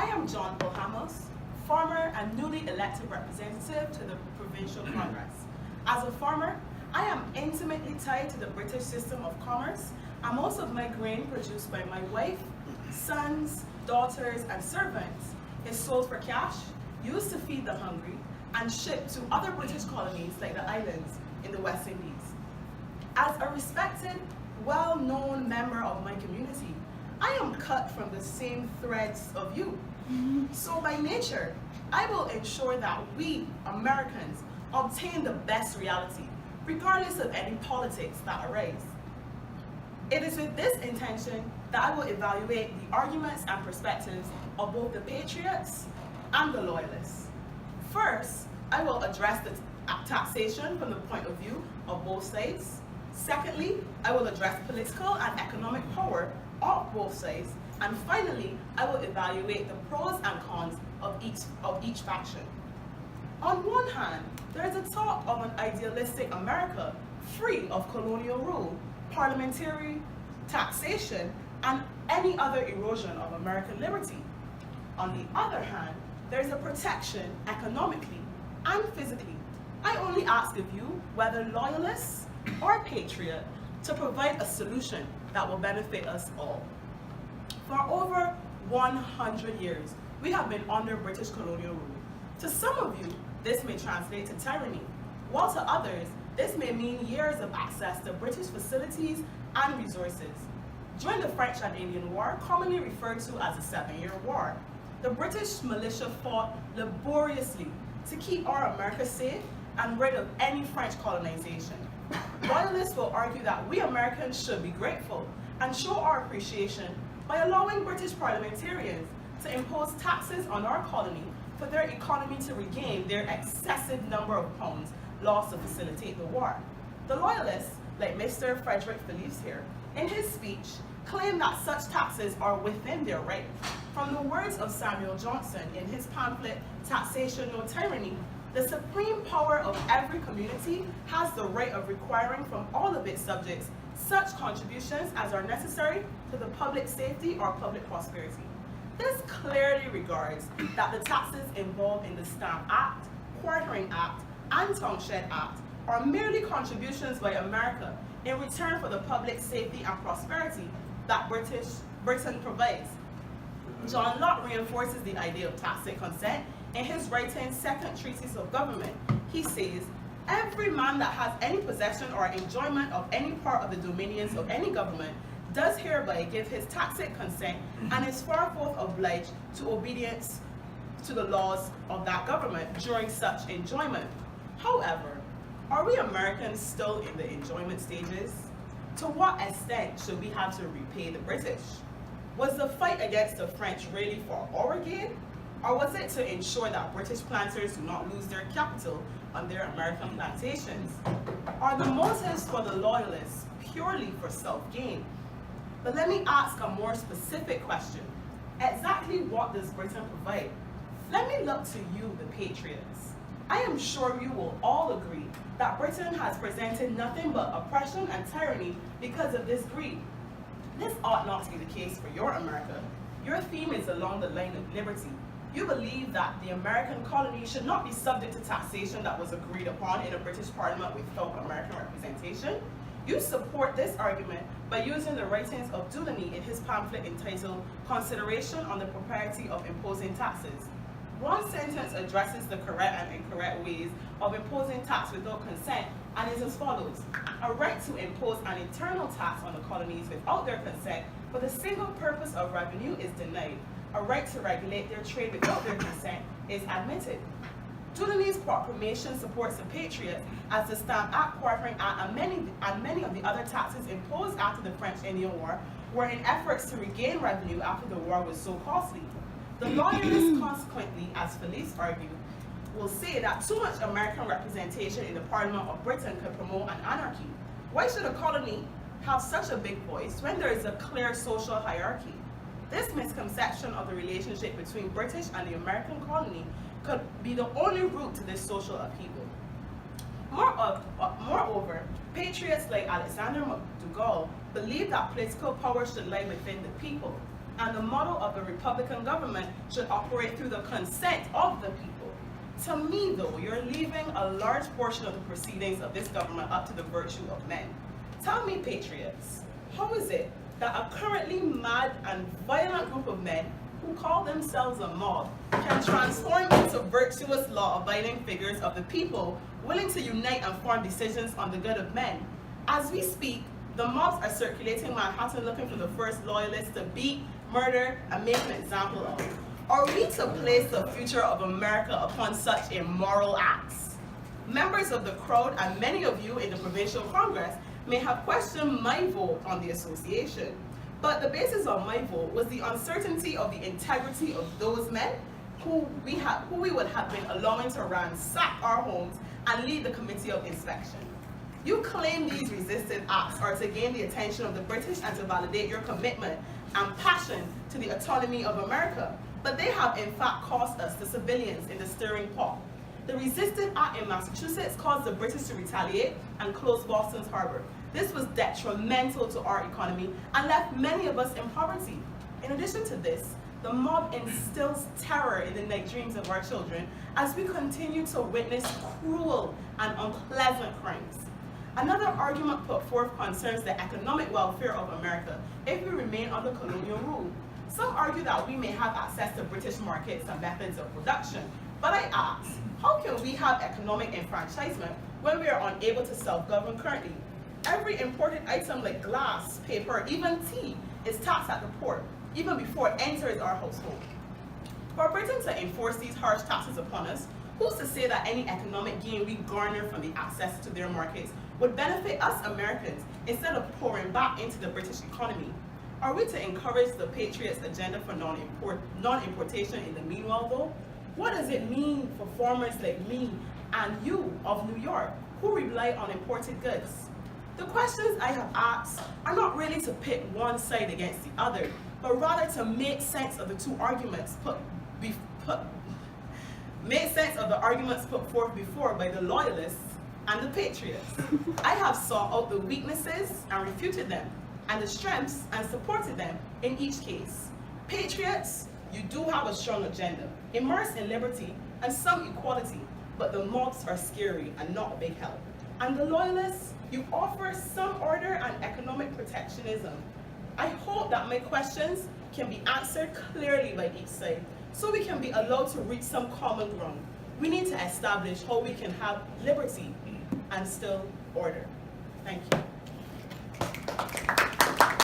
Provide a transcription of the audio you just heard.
I am John Polhamus, former and newly elected representative to the Provincial Congress. As a farmer, I am intimately tied to the British system of commerce, and most of my grain produced by my wife, sons, daughters, and servants is sold for cash, used to feed the hungry, and shipped to other British colonies like the islands in the West Indies. As a respected, well-known member of my community, I am cut from the same threads of you. So by nature, I will ensure that we, Americans, obtain the best reality, regardless of any politics that arise. It is with this intention that I will evaluate the arguments and perspectives of both the patriots and the loyalists. First, I will address the taxation from the point of view of both sides. Secondly, I will address political and economic power of both sides. And finally, I will evaluate the pros and cons of each faction. On one hand, there is a talk of an idealistic America free of colonial rule, parliamentary taxation, and any other erosion of American liberty. On the other hand, there is a protection economically and physically. I only ask of you, whether loyalists or patriot, to provide a solution that will benefit us all. For over 100 years, we have been under British colonial rule. To some of you, this may translate to tyranny, while to others, this may mean years of access to British facilities and resources. During the French and Indian War, commonly referred to as the 7-Year War, the British militia fought laboriously to keep our America safe and rid of any French colonization. Loyalists will argue that we Americans should be grateful and show our appreciation by allowing British parliamentarians to impose taxes on our colony for their economy to regain their excessive number of pounds lost to facilitate the war. The loyalists, like Mr. Frederick Phillips here, in his speech, claim that such taxes are within their right. From the words of Samuel Johnson in his pamphlet, Taxation No Tyranny, the supreme power of every community has the right of requiring from all of its subjects such contributions as are necessary to the public safety or public prosperity. This clearly regards that the taxes involved in the Stamp Act, Quartering Act, and Townshend Act are merely contributions by America in return for the public safety and prosperity that Britain provides. John Locke reinforces the idea of tacit consent in his writing Second Treatise of Government. He says, every man that has any possession or enjoyment of any part of the dominions of any government does hereby give his tacit consent and is forthwith obliged to obedience to the laws of that government during such enjoyment. However, are we Americans still in the enjoyment stages? To what extent should we have to repay the British? Was the fight against the French really for our gain? Or was it to ensure that British planters do not lose their capital on their American plantations? Are the motives for the loyalists purely for self-gain? But let me ask a more specific question. Exactly what does Britain provide? Let me look to you, the patriots. I am sure you will all agree that Britain has presented nothing but oppression and tyranny because of this greed. This ought not to be the case for your America. Your theme is along the line of liberty. You believe that the American colony should not be subject to taxation that was agreed upon in a British Parliament without American representation. You support this argument by using the writings of Dulany in his pamphlet entitled Consideration on the Propriety of Imposing Taxes. One sentence addresses the correct and incorrect ways of imposing tax without consent and is as follows. A right to impose an internal tax on the colonies without their consent for the single purpose of revenue is denied. A right to regulate their trade without their consent is admitted. Dulany's proclamation supports the Patriots as the Stamp Act, Quartering Act, and many of the other taxes imposed after the French-Indian War were in efforts to regain revenue after the war was so costly. The loyalists, consequently, as Phillips argued, will say that too much American representation in the Parliament of Britain could promote an anarchy. Why should a colony have such a big voice when there is a clear social hierarchy? This misconception of the relationship between British and the American colony could be the only route to this social upheaval. Moreover, patriots like Alexander MacDougall believe that political power should lie within the people. and the model of the Republican government should operate through the consent of the people. To me, though, you're leaving a large portion of the proceedings of this government up to the virtue of men. Tell me, patriots, how is it that a currently mad and violent group of men who call themselves a mob can transform into virtuous law-abiding figures of the people willing to unite and form decisions on the good of men? As we speak, the mobs are circulating Manhattan looking for the first loyalists to beat, murder, and make an example of. Are we to place the future of America upon such immoral acts? Members of the crowd and many of you in the Provincial Congress may have questioned my vote on the association, but the basis of my vote was the uncertainty of the integrity of those men who we would have been allowing to ransack our homes and lead the Committee of Inspection. You claim these resisted acts are to gain the attention of the British and to validate your commitment and passion to the autonomy of America, but they have in fact cost us, the civilians, in the stirring pot. The resisted act in Massachusetts caused the British to retaliate and close Boston's harbor. This was detrimental to our economy and left many of us in poverty. In addition to this, the mob instills terror in the night dreams of our children as we continue to witness cruel and unpleasant crimes. Another argument put forth concerns the economic welfare of America if we remain under colonial rule. Some argue that we may have access to British markets and methods of production, but I ask, how can we have economic enfranchisement when we are unable to self-govern currently? Every imported item like glass, paper, even tea is taxed at the port, even before it enters our household. For Britain to enforce these harsh taxes upon us, who's to say that any economic gain we garner from the access to their markets would benefit us Americans instead of pouring back into the British economy? Are we to encourage the Patriots' agenda for non-importation in the meanwhile, though? What does it mean for farmers like me and you of New York who rely on imported goods? The questions I have asked are not really to pit one side against the other, but rather to make sense of the two arguments put forth before by the loyalists and the patriots. I have sought out the weaknesses and refuted them, and the strengths and supported them in each case. Patriots, you do have a strong agenda, immersed in liberty and some equality, but the mobs are scary and not a big help. And the loyalists, you offer some order and economic protectionism. I hope that my questions can be answered clearly by each side, so we can be allowed to reach some common ground. We need to establish how we can have liberty and still order. Thank you.